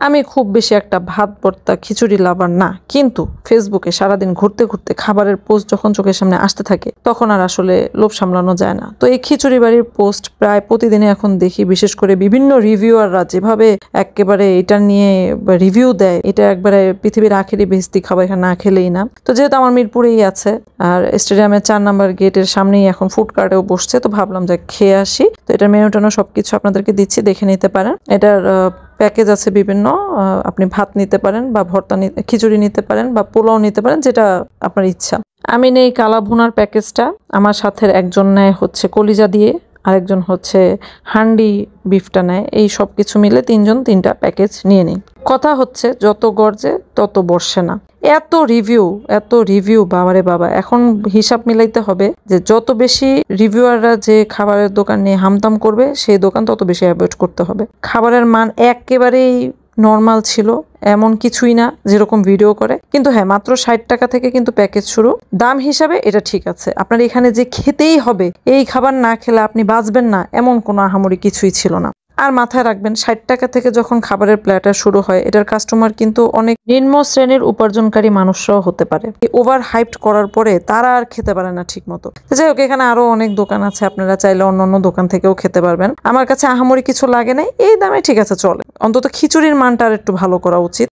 আমি খুব বেশি একটা ভাত ভর্তা খিচুড়ি লাভার না, কিন্তু ফেসবুকে সারাদিন ঘুরতে ঘুরতে খাবারের পোস্ট যখন চোখের সামনে আসতে থাকে তখন আর আসলে লোভ সামলানো যায় না। তো এই খিচুড়ি বাড়ির পোস্ট প্রায় প্রতিদিনই এখন দেখি, বিশেষ করে বিভিন্ন রিভিউয়াররা যেভাবে একেবারে এটা নিয়ে রিভিউ দেয়, এটা একবারে পৃথিবীর আখেরি বেস্তি খাবার, এখানে না খেলেই না। তো যেহেতু আমার মিরপুরেই আছে আর স্টেডিয়ামের 4 নাম্বার গেটের সামনেই এখন ফুড কার্টেও বসছে, তো ভাবলাম যে খেয়ে আসি। তো এটার মেনু টেনু সবকিছু আপনাদেরকে দিচ্ছি, দেখে নিতে পারেন। এটার প্যাকেজ আছে বিভিন্ন, আপনি ভাত নিতে পারেন বা ভর্তা খিচুড়ি নিতে পারেন বা পোলাও নিতে পারেন, যেটা আপনার ইচ্ছা। আমি নেই কালা ভুনার প্যাকেজটা, আমার সাথে একজন নেয় হচ্ছে কলিজা দিয়ে, আরেকজন হচ্ছে হান্ডি বিফটা নেয়। এই সব কিছু মিলে 3 জন 3টা প্যাকেজ নিয়ে নিই। কথা হচ্ছে যত গর্জে তত বর্ষে না। এত রিভিউ বাবারে বাবা। এখন হিসাব মিলাইতে হবে যে যত বেশি রিভিউয়াররা যে খাবারের দোকান নিয়ে হামতাম করবে, সেই দোকান তত বেশি অ্যাভয়েড করতে হবে। খাবারের মান একেবারেই নর্মাল ছিল, এমন কিছুই না যেরকম ভিডিও করে, কিন্তু হ্যাঁ মাত্র 60 টাকা থেকে কিন্তু প্যাকেজ শুরু। দাম হিসাবে এটা ঠিক আছে, আপনার এখানে যে খেতেই হবে, এই খাবার না খেলে আপনি বাঁচবেন না এমন কোনো আহামরি কিছুই ছিল না। আর মাথায় রাখবেন 60 টাকা থেকে যখন খাবারের প্ল্যাটার শুরু হয়, এটার কাস্টমার কিন্তু অনেক নিম্ন শ্রেণীর উপার্জনকারী মানুষরাও হতে পারে। ওভার হাইপড করার পরে তারা আর খেতে পারে না ঠিক মতো। যাই হোক, এখানে আরো অনেক দোকান আছে, আপনারা চাইলে অন্য দোকান থেকেও খেতে পারবেন। আমার কাছে আহামরি কিছু লাগে নাই, এই দামে ঠিক আছে চলে। অন্তত খিচুড়ির মানটা আর একটু ভালো করা উচিত।